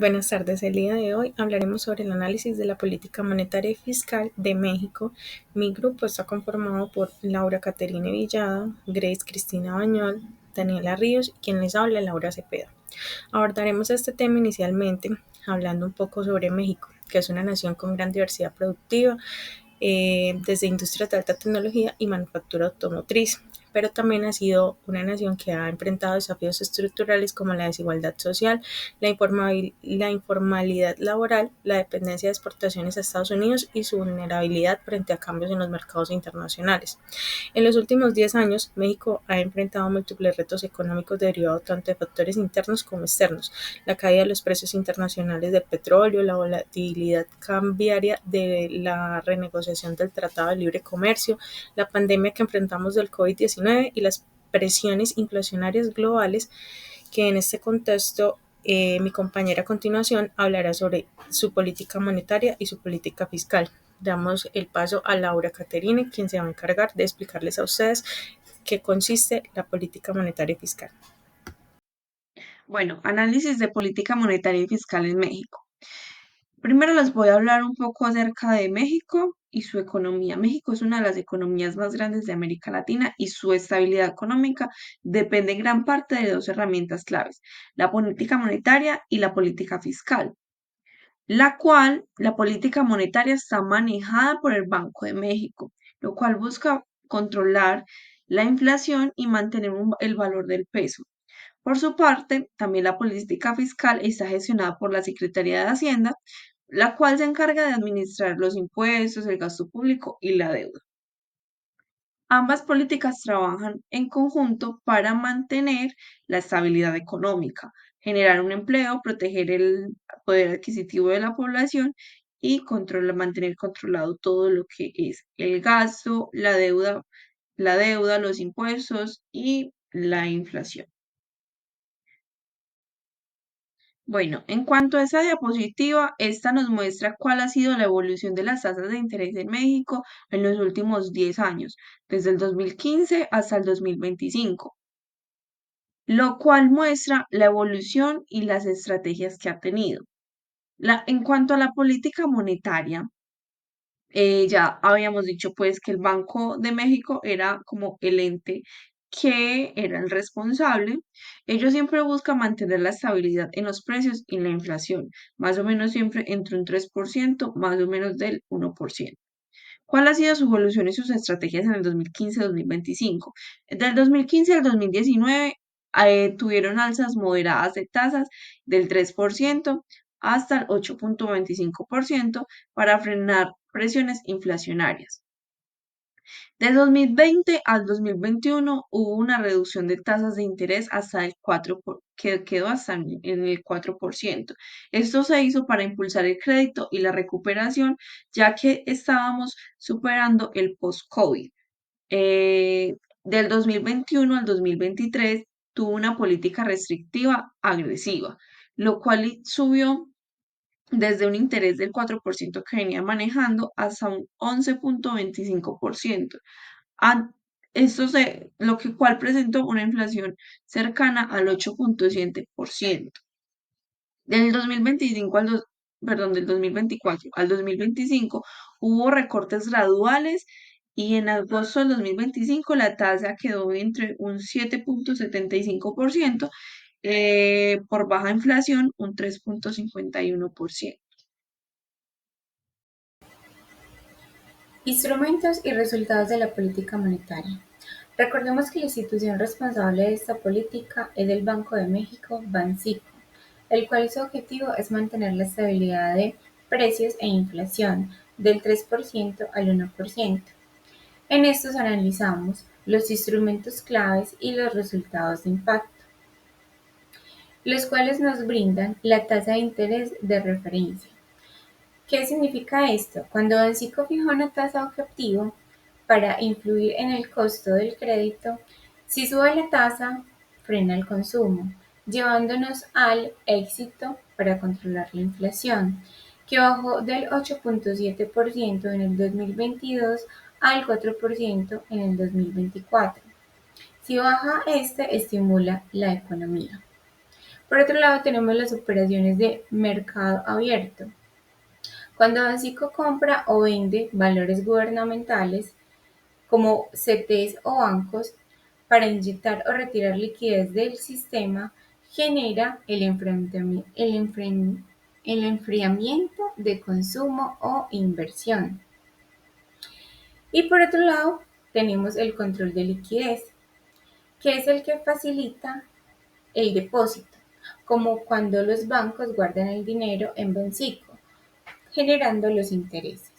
Buenas tardes. El día de hoy hablaremos sobre el análisis de la política monetaria y fiscal de México. Mi grupo está conformado por Laura Caterine Villada, Grace Cristina Bañol, Daniela Ríos y quien les habla, Laura Cepeda. Abordaremos este tema inicialmente hablando un poco sobre México, que es una nación con gran diversidad productiva, desde industrias de alta tecnología y manufactura automotriz, pero también ha sido una nación que ha enfrentado desafíos estructurales como la desigualdad social, la informalidad laboral, la dependencia de exportaciones a Estados Unidos y su vulnerabilidad frente a cambios en los mercados internacionales. En los últimos 10 años, México ha enfrentado múltiples retos económicos derivados tanto de factores internos como externos: la caída de los precios internacionales del petróleo, la volatilidad cambiaria de la renegociación del Tratado de Libre Comercio, la pandemia que enfrentamos del COVID-19 y las presiones inflacionarias globales, que en este contexto mi compañera a continuación hablará sobre su política monetaria y su política fiscal. Damos el paso a Laura Caterine, quien se va a encargar de explicarles a ustedes qué consiste la política monetaria y fiscal. Bueno, análisis de política monetaria y fiscal en México. Primero les voy a hablar un poco acerca de México y su economía. México es una de las economías más grandes de América Latina y su estabilidad económica depende en gran parte de dos herramientas claves: la política monetaria y la política fiscal, la cual la política monetaria está manejada por el Banco de México, lo cual busca controlar la inflación y mantener el valor del peso. Por su parte, también la política fiscal está gestionada por la Secretaría de Hacienda, la cual se encarga de administrar los impuestos, el gasto público y la deuda. Ambas políticas trabajan en conjunto para mantener la estabilidad económica, generar un empleo, proteger el poder adquisitivo de la población y mantener controlado todo lo que es el gasto, la deuda, los impuestos y la inflación. Bueno, en cuanto a esa diapositiva, esta nos muestra cuál ha sido la evolución de las tasas de interés en México en los últimos 10 años, desde el 2015 hasta el 2025, lo cual muestra la evolución y las estrategias que ha tenido. En cuanto a la política monetaria, ya habíamos dicho pues que el Banco de México era como el ente que era el responsable. Ellos siempre buscan mantener la estabilidad en los precios y la inflación, más o menos siempre entre un 3%, más o menos del 1%. ¿Cuál ha sido su evolución y sus estrategias en el 2015-2025? Del 2015 al 2019 tuvieron alzas moderadas de tasas del 3% hasta el 8,25% para frenar presiones inflacionarias. De 2020 al 2021 hubo una reducción de tasas de interés hasta el 4%, que quedó hasta en el 4%. Esto se hizo para impulsar el crédito y la recuperación, ya que estábamos superando el post-COVID. Del 2021 al 2023 tuvo una política restrictiva agresiva, lo cual subió desde un interés del 4% que venía manejando hasta un 11,25%. An- lo que cual presentó una inflación cercana al 8,7%. Del 2024 al 2025 hubo recortes graduales y en agosto del 2025 la tasa quedó entre un 7,75%, por baja inflación un 3,51%. Instrumentos y resultados de la política monetaria. Recordemos que la institución responsable de esta política es el Banco de México, Banxico, el cual su objetivo es mantener la estabilidad de precios e inflación del 3% al 1%. En estos analizamos los instrumentos claves y los resultados de impacto, los cuales nos brindan la tasa de interés de referencia. ¿Qué significa esto? Cuando Banxico fija una tasa objetivo para influir en el costo del crédito, si sube la tasa, frena el consumo, llevándonos al éxito para controlar la inflación, que bajó del 8,7% en el 2022 al 4% en el 2024. Si baja este, estimula la economía. Por otro lado, tenemos las operaciones de mercado abierto. Cuando Banxico compra o vende valores gubernamentales, como CTs o bancos, para inyectar o retirar liquidez del sistema, genera el enfriamiento de consumo o inversión. Y por otro lado, tenemos el control de liquidez, que es el que facilita el depósito, como cuando los bancos guardan el dinero en Banxico, generando los intereses.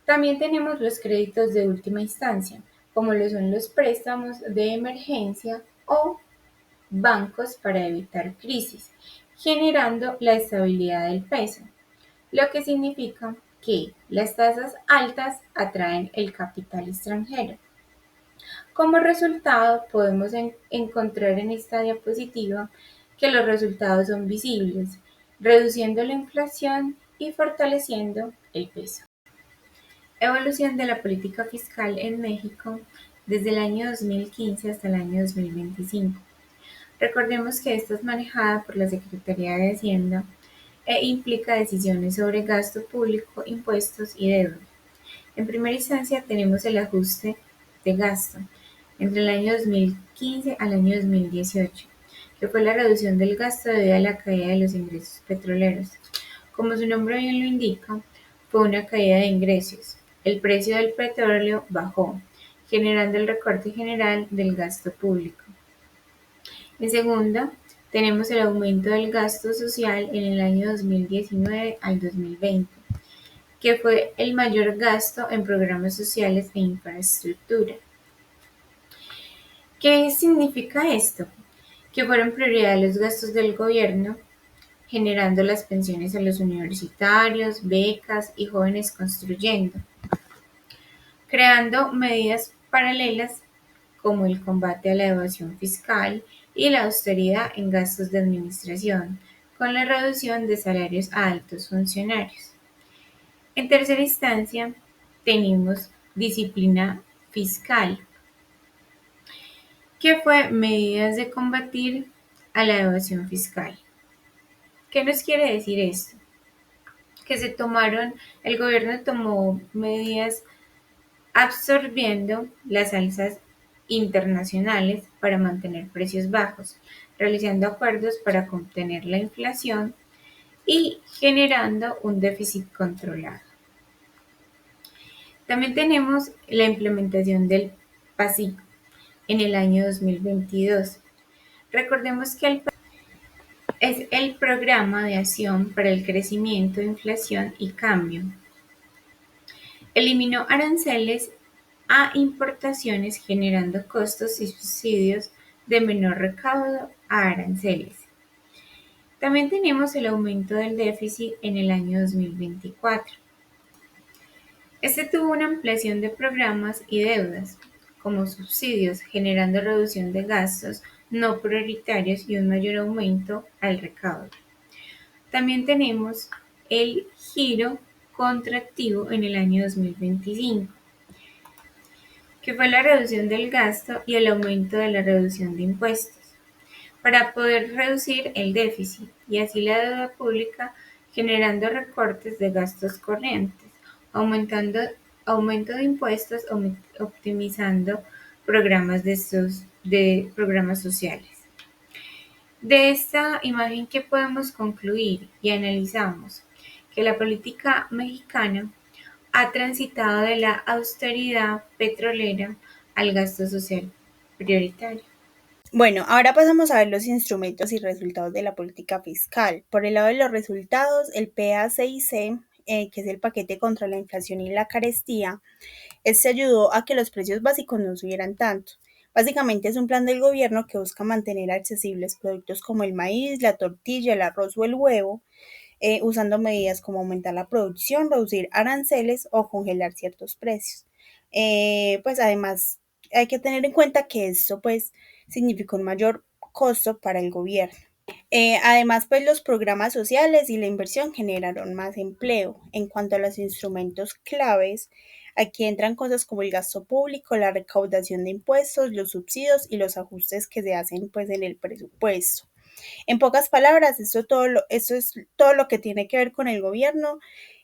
También tenemos los créditos de última instancia, como lo son los préstamos de emergencia o bancos para evitar crisis, generando la estabilidad del peso, lo que significa que las tasas altas atraen el capital extranjero. Como resultado, podemos encontrar en esta diapositiva que los resultados son visibles, reduciendo la inflación y fortaleciendo el peso. Evolución de la política fiscal en México desde el año 2015 hasta el año 2025. Recordemos que esta es manejada por la Secretaría de Hacienda e implica decisiones sobre gasto público, impuestos y deuda. En primera instancia tenemos el ajuste de gasto entre el año 2015 al año 2018, que fue la reducción del gasto debido a la caída de los ingresos petroleros. Como su nombre bien lo indica, fue una caída de ingresos. El precio del petróleo bajó, generando el recorte general del gasto público. En segunda, tenemos el aumento del gasto social en el año 2019 al 2020, que fue el mayor gasto en programas sociales e infraestructura. ¿Qué significa esto? Que fueron prioridad los gastos del gobierno, generando las pensiones a los universitarios, becas y jóvenes construyendo, creando medidas paralelas como el combate a la evasión fiscal y la austeridad en gastos de administración, con la reducción de salarios a altos funcionarios. En tercera instancia, tenemos disciplina fiscal, que fue medidas de combatir a la evasión fiscal. ¿Qué nos quiere decir esto? Que el gobierno tomó medidas absorbiendo las alzas internacionales para mantener precios bajos, realizando acuerdos para contener la inflación y generando un déficit controlado. También tenemos la implementación del PASIC en el año 2022. Recordemos que el PASIC es el Programa de Acción para el Crecimiento, Inflación y Cambio. Eliminó aranceles a importaciones generando costos y subsidios de menor recaudo a aranceles. También tenemos el aumento del déficit en el año 2024. Este tuvo una ampliación de programas y deudas, como subsidios, generando reducción de gastos no prioritarios y un mayor aumento al recaudo. También tenemos el giro contractivo en el año 2025, que fue la reducción del gasto y el aumento de la reducción de impuestos, para poder reducir el déficit y así la deuda pública, generando recortes de gastos corrientes, aumento de impuestos, optimizando programas sociales. De esta imagen, ¿qué podemos concluir? Y analizamos que la política mexicana ha transitado de la austeridad petrolera al gasto social prioritario. Bueno, ahora pasamos a ver los instrumentos y resultados de la política fiscal. Por el lado de los resultados, el PA6C, que es el paquete contra la inflación y la carestía, este ayudó a que los precios básicos no subieran tanto. Básicamente es un plan del gobierno que busca mantener accesibles productos como el maíz, la tortilla, el arroz o el huevo, usando medidas como aumentar la producción, reducir aranceles o congelar ciertos precios. Pues además hay que tener en cuenta que esto pues significó un mayor costo para el gobierno. Además, pues los programas sociales y la inversión generaron más empleo. En cuanto a los instrumentos claves, aquí entran cosas como el gasto público, la recaudación de impuestos, los subsidios y los ajustes que se hacen pues en el presupuesto. En pocas palabras, eso es todo lo que tiene que ver con el gobierno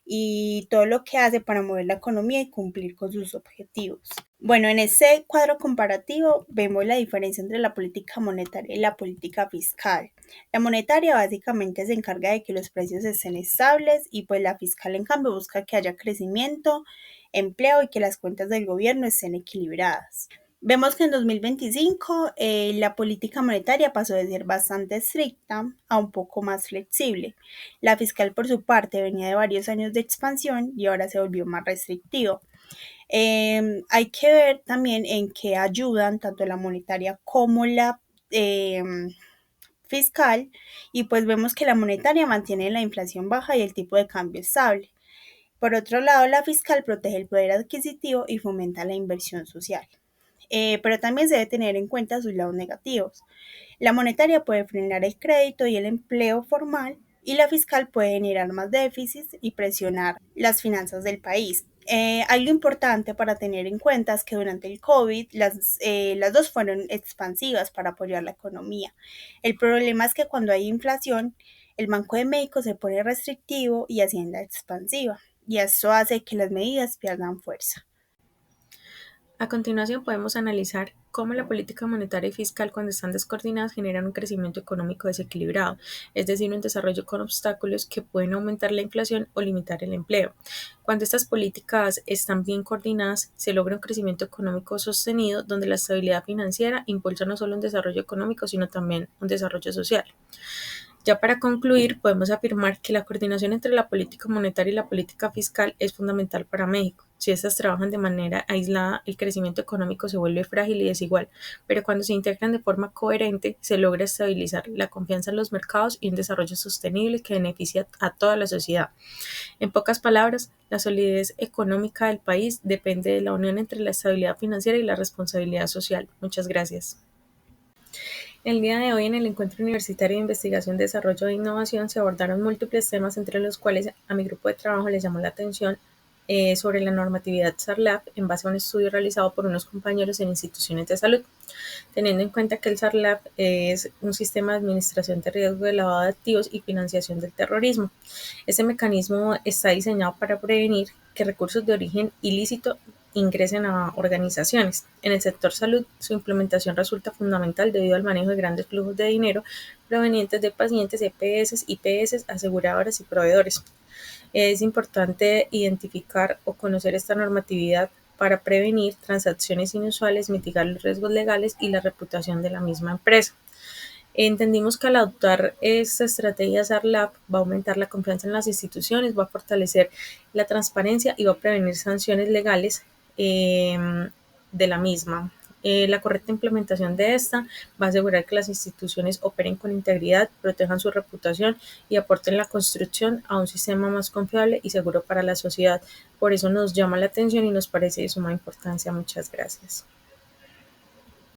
y todo lo que hace para mover la economía y cumplir con sus objetivos. Bueno, en ese cuadro comparativo vemos la diferencia entre la política monetaria y la política fiscal. La monetaria básicamente se encarga de que los precios estén estables y pues la fiscal en cambio busca que haya crecimiento, empleo y que las cuentas del gobierno estén equilibradas. Vemos que en 2025 la política monetaria pasó de ser bastante estricta a un poco más flexible. La fiscal, por su parte, venía de varios años de expansión y ahora se volvió más restrictivo. Hay que ver también en qué ayudan tanto la monetaria como la fiscal y pues vemos que la monetaria mantiene la inflación baja y el tipo de cambio estable. Por otro lado, la fiscal protege el poder adquisitivo y fomenta la inversión social. Pero también se debe tener en cuenta sus lados negativos. La monetaria puede frenar el crédito y el empleo formal y la fiscal puede generar más déficits y presionar las finanzas del país. Algo importante para tener en cuenta es que durante el COVID las dos fueron expansivas para apoyar la economía. El problema es que cuando hay inflación, el Banco de México se pone restrictivo y Hacienda expansiva, y esto hace que las medidas pierdan fuerza. A continuación podemos analizar cómo la política monetaria y fiscal cuando están descoordinadas generan un crecimiento económico desequilibrado, es decir, un desarrollo con obstáculos que pueden aumentar la inflación o limitar el empleo. Cuando estas políticas están bien coordinadas, se logra un crecimiento económico sostenido donde la estabilidad financiera impulsa no solo un desarrollo económico, sino también un desarrollo social. Ya para concluir, podemos afirmar que la coordinación entre la política monetaria y la política fiscal es fundamental para México. Si estas trabajan de manera aislada, el crecimiento económico se vuelve frágil y desigual, pero cuando se integran de forma coherente, se logra estabilizar la confianza en los mercados y un desarrollo sostenible que beneficia a toda la sociedad. En pocas palabras, la solidez económica del país depende de la unión entre la estabilidad financiera y la responsabilidad social. Muchas gracias. El día de hoy en el Encuentro Universitario de Investigación, Desarrollo e Innovación se abordaron múltiples temas, entre los cuales a mi grupo de trabajo les llamó la atención sobre la normatividad SARLAP en base a un estudio realizado por unos compañeros en instituciones de salud, teniendo en cuenta que el SARLAP es un sistema de administración de riesgo de lavado de activos y financiación del terrorismo. Este mecanismo está diseñado para prevenir que recursos de origen ilícito ingresen a organizaciones. En el sector salud, su implementación resulta fundamental debido al manejo de grandes flujos de dinero provenientes de pacientes, EPS, IPS, aseguradoras y proveedores. Es importante identificar o conocer esta normatividad para prevenir transacciones inusuales, mitigar los riesgos legales y la reputación de la misma empresa. Entendimos que al adoptar esta estrategia SARLAP va a aumentar la confianza en las instituciones, va a fortalecer la transparencia y va a prevenir sanciones legales de la misma. La correcta implementación de esta va a asegurar que las instituciones operen con integridad, protejan su reputación y aporten la construcción a un sistema más confiable y seguro para la sociedad. Por eso nos llama la atención y nos parece de suma importancia. Muchas gracias.